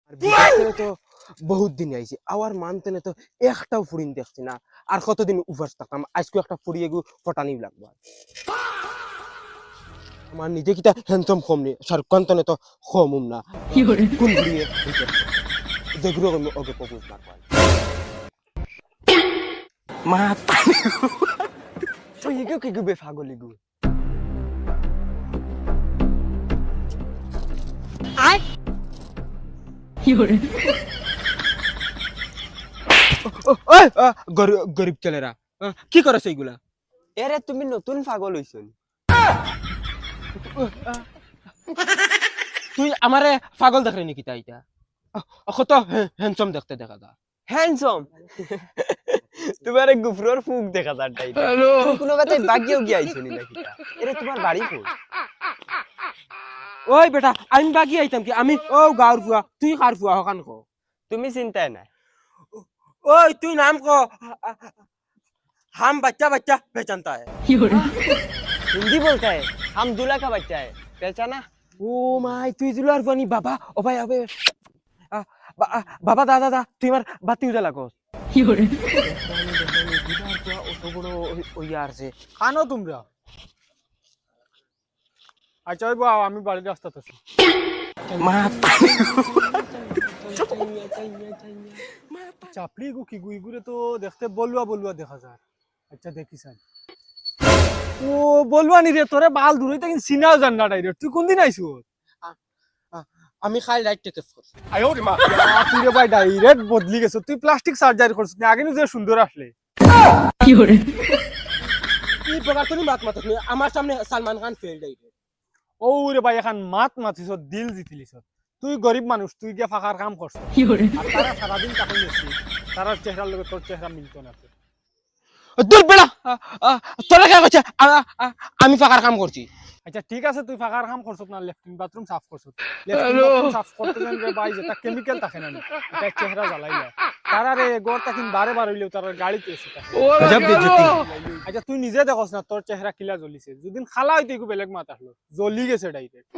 আর বিদেশ থেকে তো বহুত দিন আইছি আবার মানতেনে তো একটাও ফুরিন দেখছি না। আর কতদিন উপবাস থাকতাম, আজকে একটা ফুরিয়ে গু ফটানি লাগবো। আমার নিজে কিটা হ্যান্ডসাম কম নি, শাহরুখ খান তনে তো কমুম না। কোন ফুরিয়ে যেগুলো আমি ওকে প্রপোজ না করেন মা তো ইগো কি গুবে পাগল ইগু আয় গরিব ছেলেরা কি করে সেইগুলা? এরে তুমি নতুন পাগল হইছো। তুই আমারে পাগল দেখলি নাকি? তাই কত হ্যান্ডসাম দেখতে দেখা দা। হ্যান্ডসাম তোমার গুফরর ফুক দেখা যায় তাই কোনো কথাই বাগিও গিয়ে আইছো নি নাকি? এরে তোমার বাড়ি কই? ওই বেটা আমি বাগি আইতাম কি? আমি ও গাঁর ফুয়া, তুই কার ফুয়া হকান কো? তুমি চিন্তায় নাই। ওই তুই নাম কো। हम बच्चा बच्चा पहचानता है। हिंदी बोलता है, हम दूल्हा का बच्चा है, पहचाना? ओ माय তুই দুলার বনি বাবা। ও ভাই আবে বাবা দাদা দা তুই আমার বাতি উজালা কস। কি করে অত বড় ওই আর যে কানো তোমরা? আচ্ছা ওই বাবা আমি বাড়ির রাস্তাতে আছি। চাপলি গু কি গুইগুরে তো দেখতে বলুয়া বলুয়া দেখা যায়। আচ্ছা দেখিস ও বলবা নি রে, তোরে বাল দূরে থেকে সিনাও জান না ডাইরেক্ট। তুই কোন দিন আইছো? আমি খাই লাইট টেক করছি। আয়ো রে মা, তুই রে ভাই ডাইরেক্ট বদলি গেছ। তুই প্লাস্টিক সার্জারি করছিস না? আগে যে সুন্দর আসলে কি করে কি প্রকার তুমি মাত মাত তুমি আমার সামনে সালমান খান ফেল ডাইরেক্ট। ও রে ভাই এখন মাত মাতিস, দিল জিতিলিস। তুই গরিব মানুষ, তুই গিয়া ফাঁকার কাম করছ। আর তারা সারাদিন টাকা নিয়েছি, তারা চেহারার লগে তোর চেহারা মিলতো না। দূর বেড়া তোরা কে কইছে আমি ফাঁকার কাম করছি? আচ্ছা ঠিক আছে, তুই ফাঁকার কাম করছ না, লেফটিন বাথরুম সাফ করছ। লেফটিন বাথরুম সাফ করতে জান রে ভাই, যেটা কেমিক্যাল থাকে না, এটা চেহারা জ্বালাই না। তারা রে গড়টা কিন বারে বার হইলেও তারা গাড়িতে এসে থাকে। গজব বেজতি। আচ্ছা তুই নিজে দেখছ না তোর চেহারা কিলা জ্বলিছে? যদি খালা হইতে একটু বেলেগ মাত আসলো, জ্বলি গেছে ডাইরেক্ট।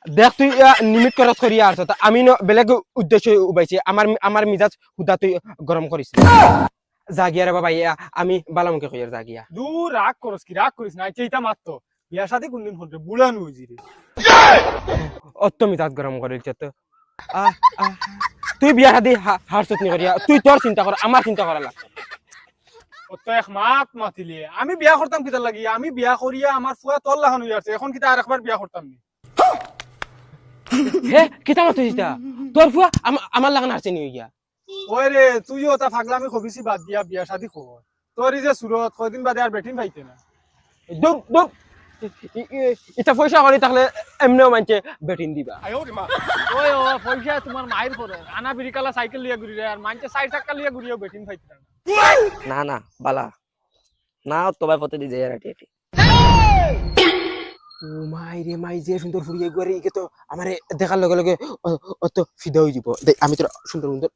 দেখ তুই নিমিত খরচ করি আর আমি বেলেগ উদ্দেশ্য উবাইছি। আমার মিজাজ হুদা তুই গরম করিস জাগিয়া রে বাবা। আমি বালামুখে কই আর জাগিয়া। দূর রাগ করস কি? রাগ করিস না। আচ্ছা এটা মাত্র বিয়া শাদি কোনদিন হল রে? বুড়া নুইজি রে। অত মিজাজ গরম করিস তো। তুই বিয়া শাদি হারছত নি করিয়া? তুই তোর চিন্তা কর, আমার চিন্তা করা লাগবে। অত এক মাত মাতিলে আমি বিয়া করতাম কিতা লাগি? আমি বিয়া করিয়া আমার ফুয়া তোর লাহান হই আছে, এখন কিতা আরেকবার বিয়া করতাম নি? হে কিতা মত হইতা? তোর ফুয়া আমার লাগান আসছে নি হইয়া? ওই রে তুইও তা ফাগলামি খবিছি বাদ দিয়া বিয়া শাদি কর। তোর এই যে সুরত কয়দিন বাদে আর বেটিন পাইতে না। দুপ দুপ এটা পয়সা করি তাহলে এমনিও মানছে বেটিন দিবা। ওই ও পয়সা তোমার মায়ের করে আনা বিরিকালা সাইকেল লিয়া ঘুরি রে, আর মানছে 60 টাকা লিয়া ঘুরিও বেটিন পাইতে না। না না বালা না, তোমার পথে দিয়ে যায় রাটি রাটি। ও মাই রে মাই, যে সুন্দর ফুরিয়ে গরে ইকে তো আমারে দেখার লগে লগে অত ফিদা হই যাব। আমি তো সুন্দর সুন্দর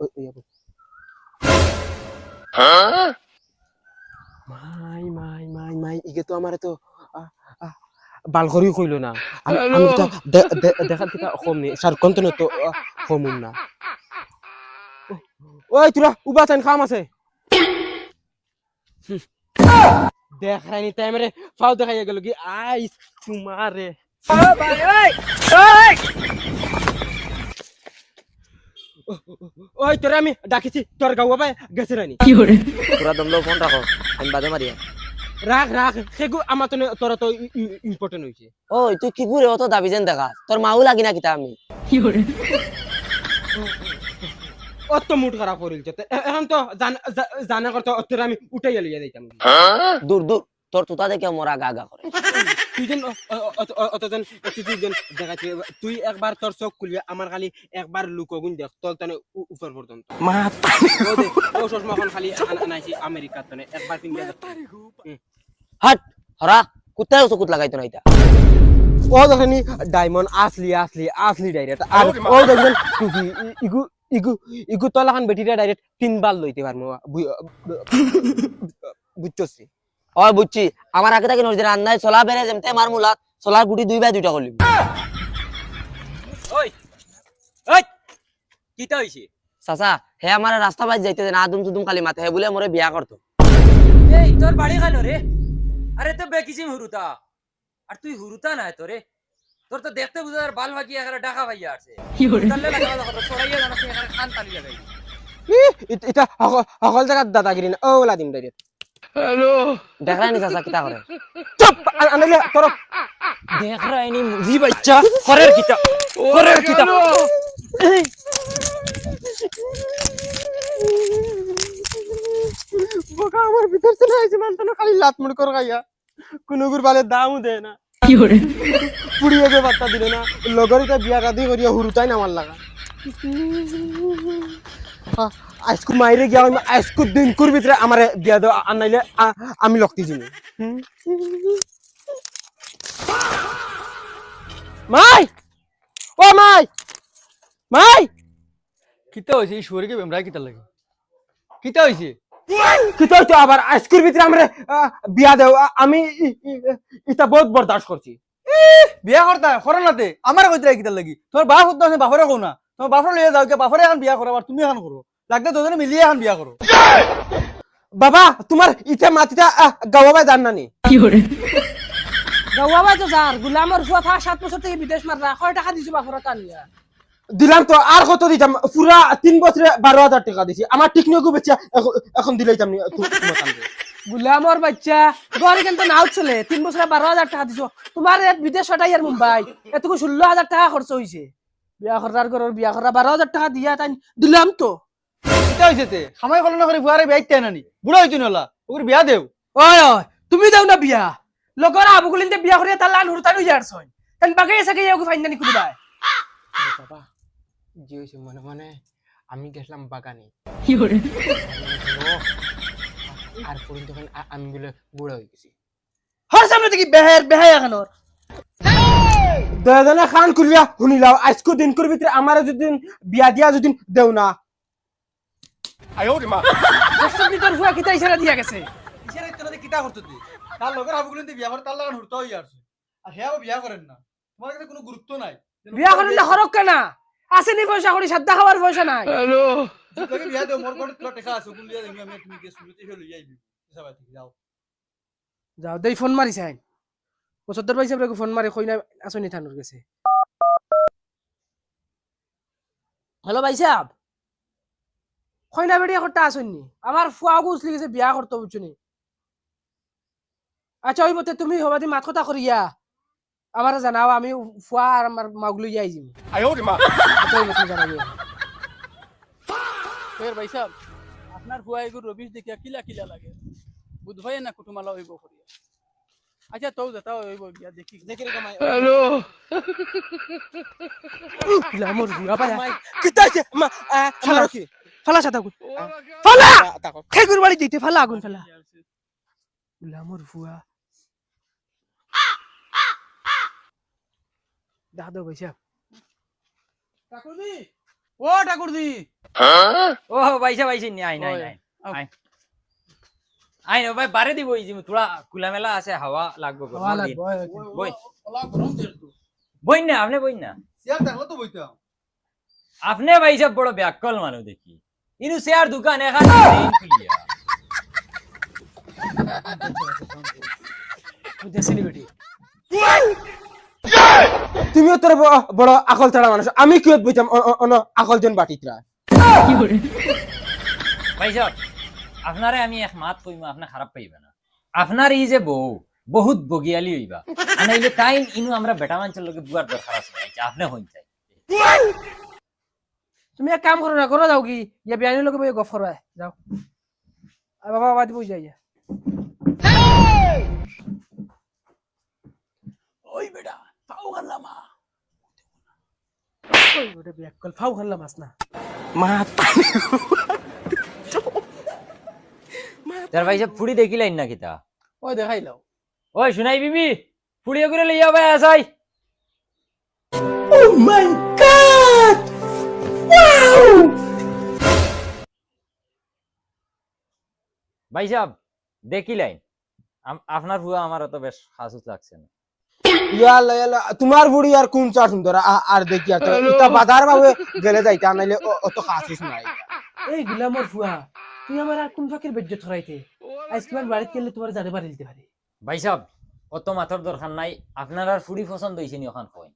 মাই মাই মাই মাই ইকে তো আমারে তো বাল করিও কইলো না। আমি তো দেখার কিটা কম নি, শাহরুখ খান তো কমুম না। ওই তোরা উবা চান খাম আছে দেখ রাইনি তাই আমারে ফাও দেখাইয়া গেল কি আইস তোমারে। ওই তোরে আমি ডাকিছি, তোর গাঁও বাবা গেছে রানি। পুরা দমলো ফোন রাখো, আমি বাদে মারিয়া। রাখ রাখ, সেগু আমার তো তোরা তো ইম্পর্টেন্ট হইছে। ওই তুই কি করে অত দাবি যেন দেখা? তোর মাও লাগি না কিতা? আমি অত মুড খারাপ করিলছে এখন তো জানা করতে তোরে আমি উঠাইয়া লইয়া যাইতাম। দূর দূর, তোর তুতা দেখে মোরা গা গা করে। তুই যেন অতজন দেখাচ্ছি, তুই একবার তোর চোখ খুলিয়া আমার খালি একবার লুকগুন দেখ তোর তানে উপর পর্যন্ত ও চশমাখন খালি আনাইছি আমেরিকার তানে একবার পিন্দিয়া দেখ। হাট হরা কোথায় চকুত লাগাইতো না এটা? ও দেখেনি ডায়মন্ড আসলি আসলি আসলি ডাইরেক্ট। আর ও দেখবেন টুপি ইগু ইগু ইগু তলাখান বেটিটা ডাইরেক্ট 3 বার লইতে পারমু বুঝছস? ওই বুঝছি, আমার আগে থেকে নজরে রান্নায় ছোলা বেড়ে যেমতে আমার মুলাত ছোলার গুটি 2 বাই 2টা করলি। ওই ওই কিটা হইছে চাচা হে আমার রাস্তা বাইর যাইতে না আদম সুদুম কালি মাথা হে বলে মোরে বিয়া করতো এই তোর বাড়ি খানো রে আরে তো বেকিসিম হুরুতা আর তুই হুরুতা না তোরে তোর তো দেখতে বুঝার বাল বাকি এখানে ডাকা ভাইয়া আছে তাহলে লাগা কথা ছড়াইয়া জানা তুই এখানে খান তালিয়া যাই এটা সকল জায়গার দাদাগিরি না ওলা দিম ডাইরেক্ট দেখরানি চাচা কিতা করে চুপ আনলে তোর দেখরাইনি মুজি বাচ্চা করের কিটা বোকা আমার ভিতর চলে আইছে মানতো খালি লাত মুড় কর গাইয়া কোনগুর বালে দামও দেয় না পুড়িয়ে যে বার্তা দিল না লগরিতে বিয়া রাদি করিয়া হুরুতাই না আমার লাগা আজকু মাইরে গিয়া আজকু দিন কুর ভিতরে আমার বিয়া দাও আর নাইলে আমি লক্তি জিনি মাই ও মাই মাই কিতা হইছে এই শুয়ারকে বেমরা কিতা লাগে কিতা হইছে কি তো আবার আজকুর ভিতরে আমরা বিয়া দাও আমি এটা বহুত বরদাস্ত করছি বিয়া করতা করো নাতে আমার কইতে কিতা লাগি তোমার বাপ হতো আছে বাপরে কও না তোমার বাপরে লইয়া যাও কে বাপরে এখন বিয়া করো আর তুমি এখন করো লাগলে দুজনে মিলিয়ে এখন বিয়া করো বাবা তোমার ইটা মাটিটা গাওয়াবাই জান নানি গাওয়াবাই তো যার গুলামর ফুয়া 7 বছর থেকে বিদেশ মাররা কয় টাকা দিছো বাপরা কানিয়া দিলাম তো আর কত দিতাম পুরা 3 বছরে 12,000 টাকা দিছি আমার টিকনিকও বেচা এখন দিলাইতাম নি তোমার কাছে গুলামর বাচ্চা গরে কিন্তু নাও চলে 3 বছরে 12,000 টাকা দিছো তোমার এত বিদেশ হটাই আর মুম্বাই এতকু 16,000 টাকা খরচ হইছে বিয়া করার ঘরের বিয়া করা 12,000 টাকা দিয়া তাই দিলাম তো কিতা হইছে তে সময় কল না করে বুয়ারে বিয়াইতে নানি বুড়া হইতো নলা ওর বিয়া দেও ওই ওই তুমি দাও না বিয়া লগর আবুগুলিনতে বিয়া করিয়া তার লান হুরতানো যারছই কেন বাকি এসে গিয়ে ওকে ফাইন নানি কুড়িবাই বাবা জি হইছে মনে মনে আমি গেছিলাম বাগানে আর পর্যন্ত আমি বলে বুড়া হয়ে গেছি হর সামনে থেকে বেহাই এখানোর দয়াদানা খান করিয়া শুনিলাও আজকো দিন কর ভিতরে আমার যদি বিয়া দিয়া যদি দেও না দশটার ভিতর ফুয়া কিতা ইশারা দিয়া গেছে ইশারা ইত্যাদি কিতা করতে দি তার লগর আবুগুলিতে বিয়া করে তার লাগান হুরতা হই আসছে আর হেও বিয়া করেন না তোমার কাছে কোনো গুরুত্ব নাই বিয়া করেন না হরক কেনা আসেনি পয়সা করি সাদ্দা খাওয়ার পয়সা নাই লাগে বিয়া দেও মোর কোন টাকা আছে কোন দিয়া দেমি আমি তুমি কে শুনতে হলো যাইবি সবাই থেকে যাও যাও দেই ফোন মারিছে আইন 75 পয়সা করে ফোন মারি কই না আসনি থানোর গেছে হ্যালো ভাই সাহেব কই না বেড়িয়া করতে আসনি আমার ফুয়া গুছলি গেছে বিয়া করতে বুঝছনি আচ্ছা ওই বতে তুমি হবাদি মাত কথা করিয়া আমার জানাও আমি ফুয়া আর আমার মাগলু যাই জিম আচ্ছা ওই বতে জানাবো ফের ভাই সাহেব আপনার ফুয়া এগুলো রবিশ দেখিয়া কিলা কিলা লাগে বুধবাই না কুটুমালা হইব করিয়া আচ্ছা তো যেটা হইব গিয়া দেখি দেখি রে কামাই গ্ল্যামার বুয়া পায়া কিতাছে আমার কি ফালা সাদা গুন ফালা খেগুর বাড়ি দিতে ফালা আগুন ফালা গ্ল্যামার বুয়া দাদা ভাই সাহেব ঠাকুরদি ও ঠাকুরদি ও বাইসা বাইসা নি আই নাই নাই আই আই নো ভাই বারে দিব ইজি তোরা কুলামেলা আছে হাওয়া লাগবে গো বই ওলা গরম যেহেতু বই না আপনি বই না সিয়ার দেখলো তো বইতাম আপনি বাইসা বড় ব্যাককল মানু দেখি ইনু শেয়ার দোকান এখানে নেই খুলিয়া দেশিনি বেটি তুমিও তোর বড় আকল ছাড়া মানুষ আমি কি বুঝতাম আকল জন বাটিতরা বাইসা আপনারে আমি এক মাত কইমা আপনি খারাপ পাইবা না আপনার এই যে বউ বহুত বগিয়ালি হইবা আনাইলে টাইম ইনু আমরা বেটা মানছের লগে বুয়ার দরকার আছে আপনি হইন চাই তুমি এক কাম করো না করো যাও কি ইয়া বিয়ানির লগে বই গফ করবা যাও আর বাবা বাবা দিব যাই ওই বেটা পাও গাল্লামা ওই ওটা ব্যাককল ফাউ খাল্লা মাছ না মা তার ভাইসা ফুড়ি দেখিলাইন না কিতা ওই দেখাইলাও ওই শুনাই বিবি ফুড়িয়ে করে লইয়া ভাই আসাই Oh my god! Wow! ভাই সাহেব দেখিলাইন আপনার ভুয়া আমার অত বেশ হাসুস লাগছে না ইয়াল্লা ইয়াল্লা তোমার বুড়ি আর কোন চা সুন্দর আর দেখি আর এটা বাজার ভাবে গেলে যাইতা নাইলে অত খাসিস নাই এই গুলামর ফুয়া তুই আমার আর কোন ফাঁকের বেজ্জত হরাইতে আজকে আমার বাড়িতে গেলে তোমার জানে বাড়ি দিতে পারি ভাই সাহেব অত মাথার দরকার নাই আপনার আর ফুড়ি পছন্দ হয়েছে নি ওখান কই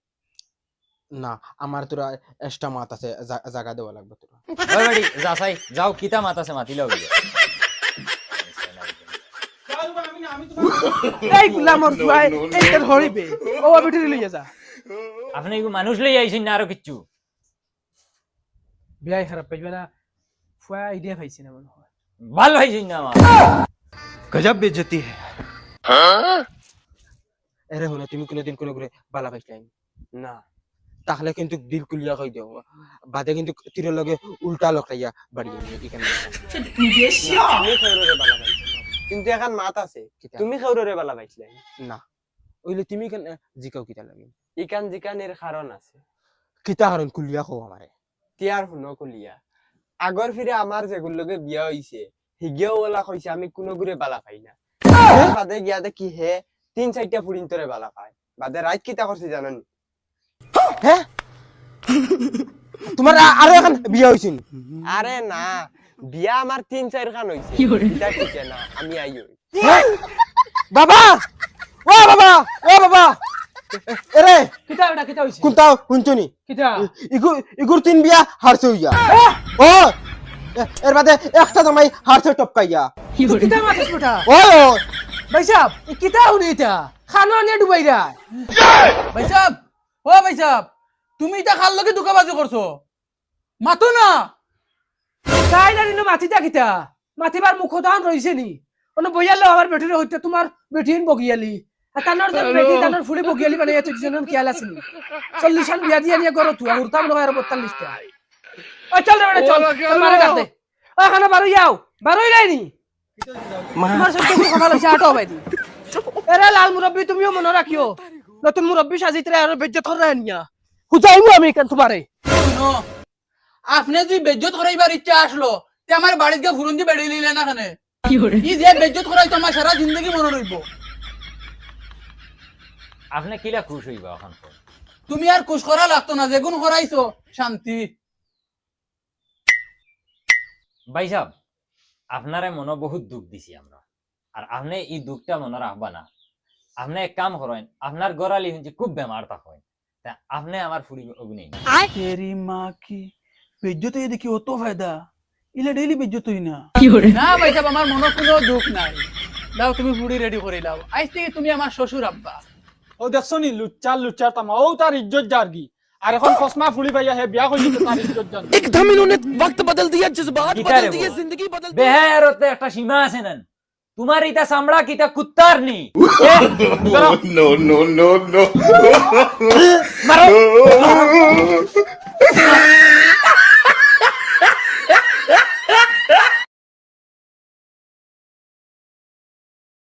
না আমার তোরা এক্সট্রা মাত আছে জায়গা দেওয়া লাগবে তোরা ওই বাড়ি যা চাই যাও কিতা মাত আছে মাতিলে হইবে এই গুলামর ফুয়া এইটার হরিবে ও বেটি লইয়া যা আপনি কি মানুষ লই আইছেন না আরো কিচ্ছু বিয়াই খারাপ পাইবে না ফুয়া আইডিয়া পাইছি না মনে হয় ভালো হইছেন না আমার গজব বেজতি এরে হলো তুমি কোনোদিন কোনো করে বালা পাইছলাই না তাহলে কিন্তু দিল কুলিয়া কই দেও বাদে কিন্তু তীরের লগে উল্টা লকটাইয়া বাড়ি এখানে কিন্তু এখন মাত আছে তুমি খাউরে বালা পাইছিলাই না ওইলে তুমি কেন জিকাও কিতা লাগে ইকান জিকানের কারণ আছে কিতা কারণ কুলিয়া কও আমারে তিয়ার হুনো কলিয়া আগর ফিরে আমার যেগুলো লগে বিয়া হইছে হিগেও ওলা কইছে আমি কোনো গুরে বালা পাই না বাদে গিয়া দেখি হে 3-4টা ফুরিন তোরে বালা পায় বাদে রাত কিতা করছে জানেন হ্যাঁ তোমার আরো এখন বিয়া হইছে নি আরে না বিয়া আমার 3-4 খান হইছে এটা ঠিক না আমি আইও বাবা ও বাবা ও বাবা এরে কিতা বেটা কিতা হইছে কোনটা হুনছনি কিতা ইগুর তিন বিয়া হারছে হইয়া ও এর বাদে একটা জামাই হারছে টপকাইয়া কিতা মাথিস বেটা ও ভাই সাহেব কিতা হনি এটা খানো আনিয়া ডুবাইরা ভাই সাহেব ও ভাই সাহেব তুমি এটা খাল লগে দুকাবাজি করছো মাতো না তাই না নিনো মাথিটা কিতা মাথিবার মুখ দান রইছে নি অন বইয়ালো আমার বেটির হইতে তোমার বেটিন বগিয়ালি আর তানোর যে বেটি তানোর ফুলি বগিয়ালি মানে এত জনন কিয়াল আছিল 40 আন বিয়া দিয়া নিয়া করো তুই উরতাম নয় আর 42 টা ও চল রে বেটা চল মারে ডাক দে ও খানা বারো যাও বারোই লাইনি তোমার সাথে কি কথা লইছে আটো ভাই এরে লাল মুরব্বি তুমিও মনে রাখিও নতুন মুরব্বি সাজিতে আর বেজ্জত করে নিয়া হুজাইমু আমি কেন তোমারে শুনো আপনি যদি বেজ্জত করাইবার ইচ্ছা আসলো তে আমার বাড়িতে গিয়ে ফুরুন দিয়ে বেড়ে নিলে না খানে ই যে বেজ্জত করাই তো আমার সারা জিন্দগি মনে রইব আপনি কিলা খুশ হইবা এখন কই তুমি আর কুশ করা লাগতো না যেগুন করাইছো শান্তি ভাই সাহেব আপনারে মনে বহুত দুঃখ দিছি আমরা আর আপনি এই দুঃখটা মনে রাখবা না আপনি এক কাম করেন আপনার গড়ালি হচ্ছে খুব বেমার তা হয় তা আপনি আমার ফুড়ি অগ্নি তেরি মা কি বেজ্জত হয়ে দেখি অত ফায়দা ইলে ডেইলি বেজ্জত হই না না ভাই সাহেব আমার মনে কোনো দুঃখ নাই দাও তুমি ফুড়ি রেডি করে দাও আজ থেকে তুমি আমার শ্বশুর আব্বা ও দেখছো নি লুচ্চার তামা ও তার ইজ্জত জারগি আর এখন খসমা ফুলি ভাইয়া হে বিয়া কইছে তার ইজ্জত জান एकदम इन्होंने वक्त बदल दिया जज्बात बदल दिए, जिंदगी बदल বেহারতে একটা সীমা আছে না তোমার ইটা চামড়া কিটা কুত্তার নি no. মারো